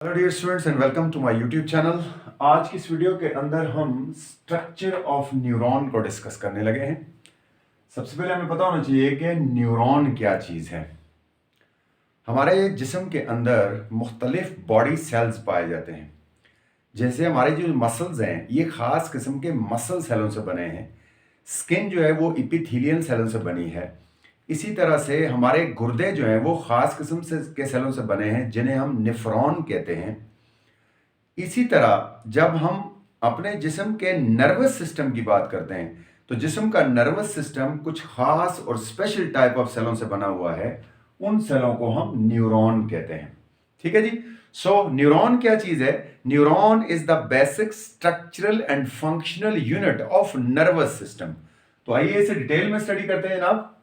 Hello dear students and welcome to my YouTube channel. आज की इस वीडियो के अंदर हम स्ट्रक्चर ऑफ न्यूरॉन को डिस्कस करने लगे हैं। सबसे पहले हमें पता होना चाहिए कि न्यूरॉन क्या चीज़ है। हमारे जिस्म के अंदर मुख्तलिफ बॉडी सेल्स पाए जाते हैं। जैसे हमारे जो मसल्स हैं ये ख़ास किस्म के मसल सेलों से बने हैं। स्किन जो है वो इपिथेलियल सेलों से बनी है। इसी तरह से हमारे गुर्दे जो हैं वो ख़ास किस्म से के सेलों से बने हैं जिन्हें हम नेफ्रॉन कहते हैं। इसी तरह जब हम अपने जिस्म के नर्वस सिस्टम की बात करते हैं तो जिस्म का नर्वस सिस्टम कुछ खास और स्पेशल टाइप ऑफ सेलों से बना हुआ है। उन सेलों को हम न्यूरॉन कहते हैं। ठीक है जी। सो न्यूरॉन क्या चीज है? Neuron is the basic structural and functional unit of nervous system. तो आइए इसे डिटेल में स्टडी करते हैं जनाब।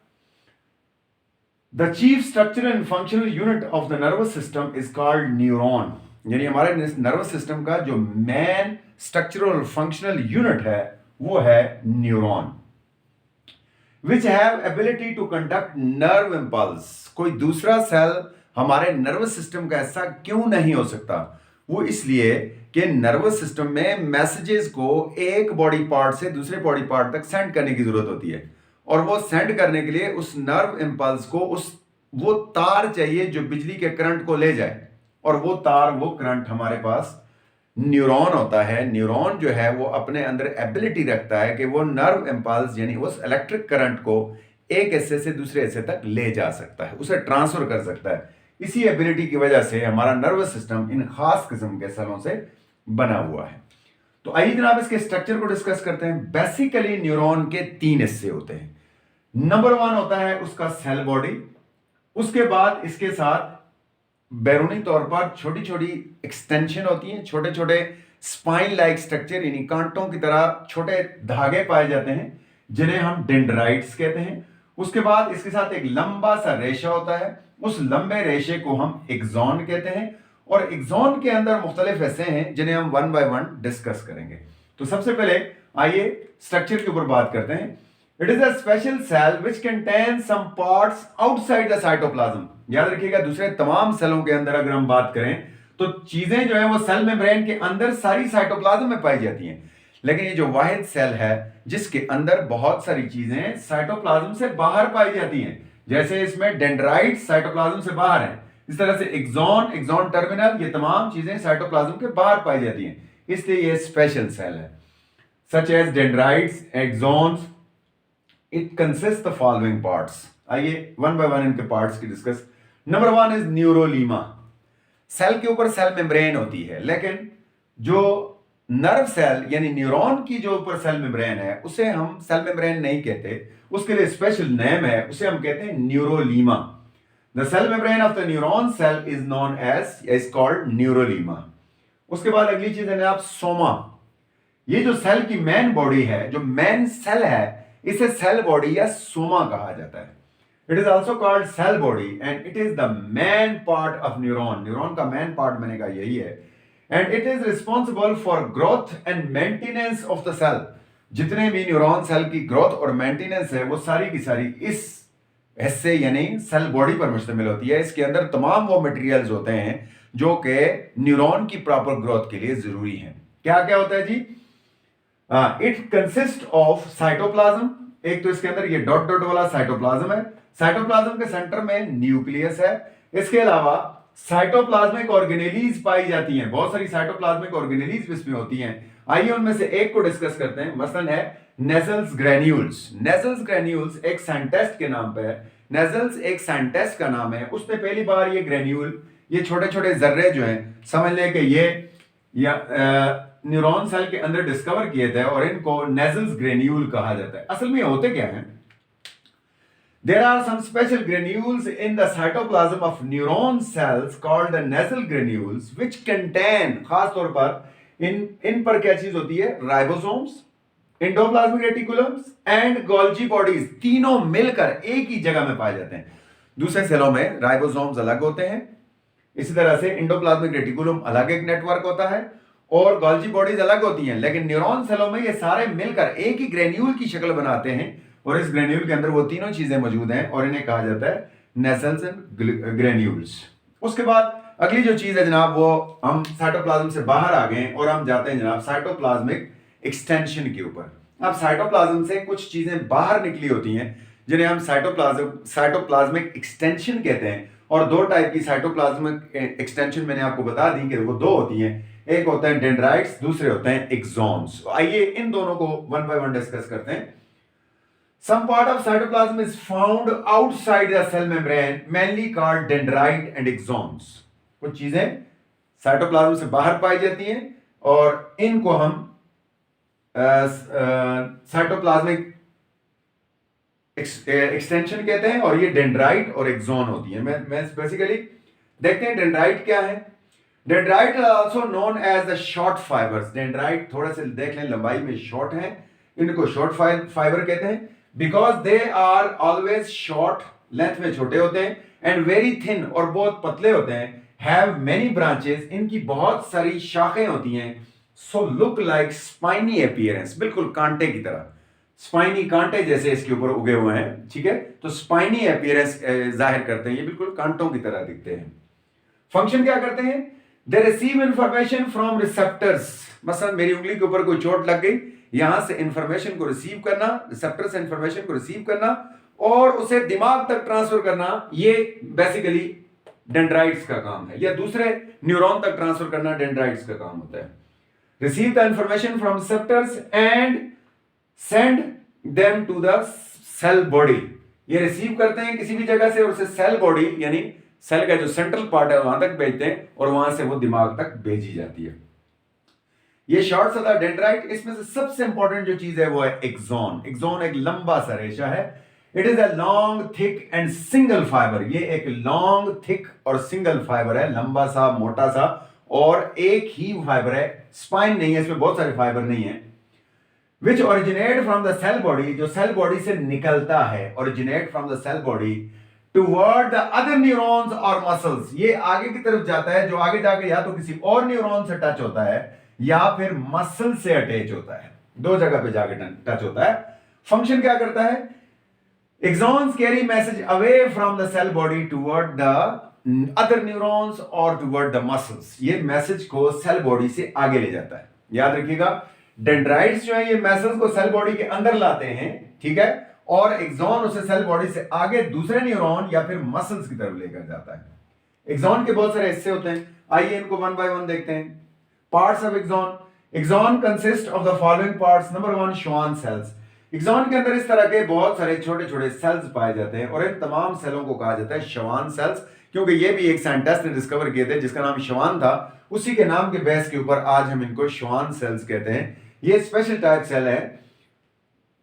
The chief structural and functional unit of the nervous system is called neuron. यानी हमारे नर्वस सिस्टम का जो मेन स्ट्रक्चरल फंक्शनल यूनिट है वो है neuron, which have ability to conduct nerve impulse. कोई दूसरा सेल हमारे नर्वस सिस्टम का ऐसा क्यों नहीं हो सकता? वो इसलिए कि नर्वस सिस्टम में मैसेजेस को एक बॉडी पार्ट से दूसरे बॉडी पार्ट तक सेंड करने की जरूरत होती है, और वो सेंड करने के लिए उस नर्व इंपल्स को वो तार चाहिए जो बिजली के करंट को ले जाए, और वो तार वो करंट हमारे पास न्यूरॉन होता है। न्यूरॉन जो है वो अपने अंदर एबिलिटी रखता है कि वो नर्व इंपल्स यानी उस इलेक्ट्रिक करंट को एक हिस्से से दूसरे हिस्से तक ले जा सकता है, उसे ट्रांसफर कर सकता है। इसी एबिलिटी की वजह से हमारा नर्वस सिस्टम इन खास किस्म के सेलों से बना हुआ है। तो आइए जनाब इसके स्ट्रक्चर को डिस्कस करते हैं। बेसिकली न्यूरॉन के तीन हिस्से होते हैं। नंबर वन होता है उसका सेल बॉडी। उसके बाद इसके साथ बैरूनी तौर पर छोटी छोटी एक्सटेंशन होती हैं, छोटे छोटे स्पाइन लाइक स्ट्रक्चर यानी कांटों की तरह छोटे धागे पाए जाते हैं जिन्हें हम डेंड्राइट्स कहते हैं। उसके बाद इसके साथ एक लंबा सा रेशा होता है, उस लंबे रेशे को हम एक्सॉन कहते हैं, और एक्सॉन के अंदर मुख्तलिफ हिस्से हैं जिन्हें हम वन बाय वन डिस्कस करेंगे। तो सबसे पहले आइए स्ट्रक्चर के ऊपर बात करते हैं। It is a special cell which contain some parts outside the cytoplasm. याद रखिएगा दूसरे तमाम सेलों के अंदर अगर हम बात करें तो चीजें जो है वो सेल मेम्ब्रेन के अंदर सारी साइटोप्लाज्म में पाई जाती हैं, लेकिन ये जो वाहिद सेल है जिसके अंदर बहुत सारी चीजें साइटोप्लाज्म से बाहर पाई जाती हैं, जैसे इसमें डेंड्राइट साइटोप्लाज्म से बाहर है, इस तरह से एक्सॉन टर्मिनल, ये तमाम चीजें साइटोप्लाज्म के बाहर पाई जाती हैं, इसलिए ये स्पेशल सेल है। Such as dendrites, axons, it consist the following parts. आइए वन बाय वन इनके पार्ट्स की discuss. Number one is neurolemma. Cell के ऊपर सेल मेम्ब्रेन होती है, लेकिन जो नर्व सेल यानी न्यूरॉन की जो ऊपर सेल मेम्ब्रेन है उसे हम सेल मेम्ब्रेन नहीं कहते, उसके लिए स्पेशल नेम है, उसे हम कहते हैं neurolemma. The cell membrane of the neuron cell is known as is called neurolemma. उसके बाद अगली चीज है आप सोमा। ये जो सेल की मेन बॉडी है, जो मेन सेल है, इसे सेल बॉडी या सोमा कहा जाता है। It is also called cell body and it is the main part of neuron. Neuron का मेन पार्ट मैंने कहा यही है, and it is responsible for growth and maintenance of the cell. जितने भी न्यूरॉन सेल की ग्रोथ और maintenance है वो सारी की सारी इस हिस्से यानी सेल बॉडी पर मुश्तमिल होती है। इसके अंदर तमाम वो मटेरियल्स होते हैं जो कि न्यूरॉन की प्रॉपर ग्रोथ के लिए जरूरी हैं। क्या क्या होता है जी? It consist of cytoplasm. एक तो इसके अंदर ये डॉट डॉट वाला साइटोप्लाज्म है, साइटोप्लाज्म के सेंटर में न्यूक्लियस है। इसके अलावा साइटोप्लाज्मिक ऑर्गेनेलीज पाई जाती हैं, बहुत सारी साइटोप्लाज्मिक ऑर्गेनेलीज इसमें होती हैं। आइए उनमें से एक को डिस्कस करते हैं। मसलन है नेजल्स ग्रेन्यूल्स। नेजल्स ग्रेन्यूल्स एक साइंटिस्ट के नाम पे है, नेजल्स एक साइंटिस्ट का नाम है, उसने पहली बार ये ग्रेन्यूल, ये छोटे छोटे जर्रे जो हैं समझ लें कि ये न्यूरॉन सेल के अंदर डिस्कवर किए थे, और इनको नेजल्स ग्रेन्यूल कहा जाता है। असल में होते क्या है? There are some special granules in the cytoplasm of neuron cells called the nasal granules which contain, खास तौर पर इन पर क्या चीज होती है? Ribosomes, endoplasmic reticulums and Golgi bodies, तीनों मिलकर एक ही जगह में पाए जाते हैं। दूसरे सेलों में राइबोसोम्स अलग होते हैं, इसी तरह से एंडोप्लाज्मिक रेटिकुलम अलग एक नेटवर्क होता है, और गोल्जी बॉडीज अलग होती हैं, लेकिन न्यूरॉन सेलों में ये सारे मिलकर एक ही ग्रेन्यूल की शक्ल बनाते हैं, और इस ग्रेन्यूल के अंदर वो तीनों चीजें मौजूद हैं और इन्हें कहा जाता है नेजल्स एंड ग्रेन्यूल्स। उसके बाद अगली जो चीज है जनाब वो हम साइटोप्लाज्म से बाहर आ गए और हम जाते हैं जनाब साइटोप्लाज्मिक एक्सटेंशन के ऊपर। अब साइटोप्लाज्म से कुछ चीजें बाहर निकली होती हैं जिन्हें हम साइटोप्लाज्मिक एक्सटेंशन कहते हैं। और दो टाइप की साइटोप्लाज्मिक एक्सटेंशन मैंने आपको बता दी कि वो दो होती हैं, एक होते हैं डेंड्राइट्स, दूसरे होते हैं एक्सॉन्स। आइए इन दोनों को वन बाय वन डिस्कस करते हैं। Some part of cytoplasm is found outside the cell membrane, mainly called dendrite and axons. कुछ चीजें साइटोप्लाज्म से बाहर पाई जाती हैं और इनको हम साइटोप्लाज्मिक एक्सटेंशन कहते हैं और ये डेंड्राइट और एक्सॉन होती है। मैं बेसिकली देखते हैं डेंड्राइट क्या है। Dendrite also known as the short fibers. Dendrite थोड़ा से देख लें, लंबाई में शॉर्ट हैं, इनको शॉर्ट फाइबर कहते हैं because they are always short, length में छोटे होते हैं, एंड वेरी थिन और बहुत पतले होते हैं, हैव मेनी ब्रांचेस, इनकी बहुत सारी शाखें होती हैं, so look like spiny appearance, बिल्कुल कांटे की तरह, स्पाइनी कांटे जैसे इसके ऊपर उगे हुए हैं, ठीक है, तो स्पाइनी अपीयरेंस जाहिर करते हैं, ये बिल्कुल कांटों की तरह दिखते हैं। फंक्शन क्या करते हैं? They receive information from receptors. मसलन मेरी उंगली के ऊपर कोई चोट लग गई, यहां से इंफॉर्मेशन को रिसीव करना, रिसेप्टर से इंफॉर्मेशन को रिसीव करना और उसे दिमाग तक ट्रांसफर करना, ये बेसिकली डेंड्राइट्स का काम है, या दूसरे न्यूरॉन तक ट्रांसफर करना डेंड्राइट्स का काम होता है। Receive the information from receptors and send them to the cell body. ये रिसीव करते हैं किसी भी जगह से और उसे सेल बॉडी यानी सेल का जो सेंट्रल पार्ट है वहां तक भेजते हैं और वहां से वो दिमाग तक भेजी जाती है। ये शॉर्ट सा था डेंड्राइट। इसमें से सबसे इंपॉर्टेंट जो चीज है वो है एक्सॉन। एक्सॉन एक लंबा सा रेशा है। It is a long thick and single fibre. ये एक लॉन्ग थिक और सिंगल फाइबर है, लंबा सा मोटा सा, और एक ही फाइबर है, स्पाइन नहीं है, इसमें बहुत सारे फाइबर नहीं है। Which originate from the cell body, जो सेल बॉडी से निकलता है, originate from the cell body toward the other neurons और मसल्स। ये आगे की तरफ जाता है, जो आगे जाके या तो किसी और न्यूरॉन से टच होता है या फिर मसल से अटैच होता है, दो जगह पे जाके टच होता है। फंक्शन क्या करता है? Axons carry message away from the cell body toward the other neurons और टुवर्ड द मसल्स। ये मैसेज को सेल बॉडी से आगे ले जाता है। याद रखिएगा, डेंड्राइट्स जो है ये मैसेज को सेल बॉडी के अंदर लाते हैं, ठीक है, और एक्सॉन उसे सेल बॉडी से आगे दूसरे न्यूरॉन या फिर मसल्स की तरफ लेकर जाता है। एक्सॉन के बहुत सारे हिस्से होते हैं, आइए इनको वन बाय वन देखते हैं। Parts of axon. Axon consist of the following parts. Number 1, Schwann cells. Axon के अंदर इस तरह के बहुत सारे छोटे छोटे सेल्स पाए जाते हैं और इन तमाम सेलों को कहा जाता है Schwann cells, क्योंकि ये भी एक साइंटिस्ट ने डिस्कवर किए थे जिसका नाम Schwann था। उसी के नाम के बेस के ऊपर आज हम इनको Schwann cells कहते हैं। ये स्पेशल टाइप सेल है।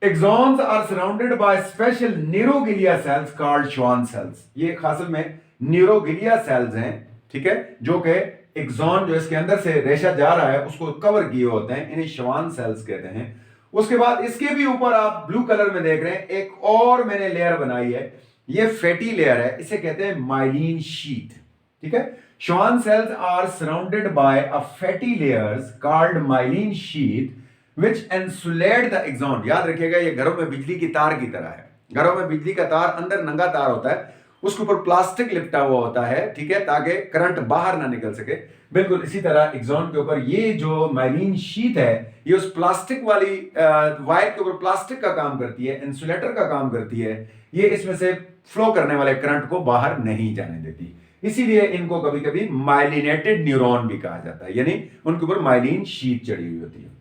Axons are surrounded by special neuroglia cells called Schwann cells. ये खास में न्यूरोगिलिया सेल्स हैं, ठीक है, जो कि एक्सॉन जो इसके अंदर से रेशा जा रहा है उसको कवर किए होते हैं, इन्हें श्वान सेल्स कहते हैं। उसके बाद इसके भी ऊपर आप ब्लू कलर में देख रहे हैं एक और मैंने लेयर बनाई है, ये फैटी लेयर है, इसे कहते हैं माइलिन शीथ, ठीक है। Schwann cells are surrounded by a fatty layers called myelin sheath which insulate the axon. याद रखिएगा, ये घरों में बिजली की तार की तरह है। घरों में बिजली का तार अंदर नंगा तार होता है, उसके ऊपर प्लास्टिक लिपटा हुआ होता है, ठीक है, ताकि करंट बाहर ना निकल सके। बिल्कुल इसी तरह एक्सॉन के ऊपर ये जो माइलिन शीथ है ये उस प्लास्टिक वाली वायर के ऊपर प्लास्टिक का काम करती है, इंसुलेटर का काम करती है। ये इसमें से फ्लो करने वाले करंट को बाहर नहीं जाने देती, इसीलिए इनको कभी कभी माइलिनेटेड न्यूरॉन भी कहा जाता है, यानी उनके ऊपर माइलिन शीथ चढ़ी हुई होती है।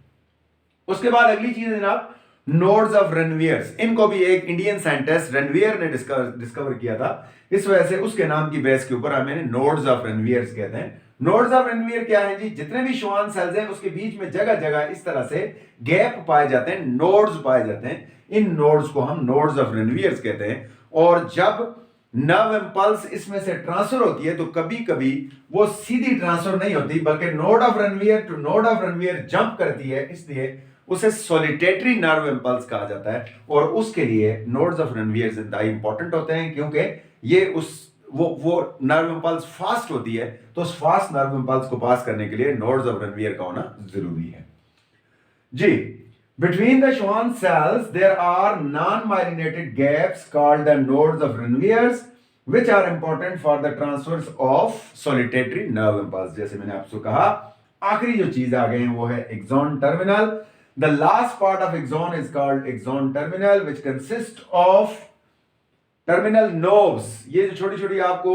उसके बाद अगली चीज है जनाब नोड्स ऑफ रेनवियर्स। इनको भी एक इंडियन साइंटिस्ट रेनवियर ने डिस्कवर किया था, इस वजह से उसके नाम की बेस के ऊपर हमें नोड्स ऑफ रेनवियर्स कहते हैं। नोड्स ऑफ रेनवियर क्या है जी? जितने भी श्वान सेल्स हैं उसके बीच में जगह जगह इस तरह से गैप पाए जाते हैं, नोड्स पाए जाते हैं। इन नोड्स को हम नोड्स ऑफ रेनवियर्स कहते हैं। और जब नर्व इंपल्स इसमें से ट्रांसफर होती है तो कभी कभी वो सीधी ट्रांसफर नहीं होती, बल्कि node of Ranvier to node of Ranvier jump करती है, इसलिए उसे सॉलिटेटरी नर्व इंपल्स कहा जाता है। और उसके लिए नोड्स ऑफ रेनवियर इंतहाई इंपॉर्टेंट होते हैं, क्योंकि ये वो नर्व इंपल्स फास्ट होती है, तो उस फास्ट नर्व इंपल्स को पास करने के लिए नोड्स ऑफ रेनवियर का होना जरूरी है जी। Between the Schwann cells there are non myelinated gaps called the nodes of Ranvier's. Which are important for the transfers of saltatory nerve impulse. जैसे मैंने आपसे कहा, आखिरी जो चीज आ गई वो है axon terminal. The last part of axon is called axon terminal which consist of terminal knobs. ये जो छोटी छोटी आपको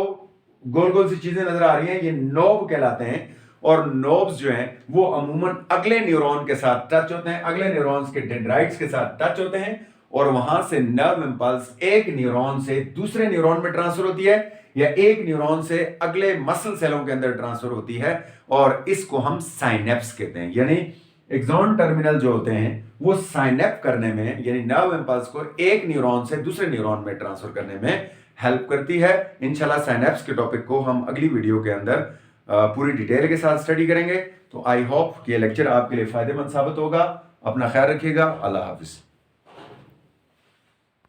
गोल गोल सी चीजें नजर आ रही हैं, ये नोब कहलाते हैं। और नोब्स जो हैं वो अमूमन अगले न्यूरॉन के साथ टच होते हैं, अगले न्यूरॉन्स के डेंड्राइट्स के साथ टच होते हैं, और वहां से नर्व इंपल्स एक न्यूरॉन से दूसरे न्यूरॉन में ट्रांसफर होती है, या एक न्यूरॉन से अगले मसल सेलों के अंदर ट्रांसफर होती है, और इसको हम साइनेप्स कहते हैं। यानी एक्सॉन टर्मिनल जो होते हैं वो साइनेप करने में, यानी नर्व इंपल्स को एक न्यूरॉन से दूसरे न्यूरॉन में ट्रांसफर करने में हेल्प करती है। इंशाल्लाह साइनेप्स के टॉपिक को हम अगली वीडियो के अंदर पूरी डिटेल के साथ स्टडी करेंगे। तो आई होप कि ये लेक्चर आपके लिए फायदेमंद साबित होगा। अपना ख्याल रखिएगा। अल्लाह हाफिज।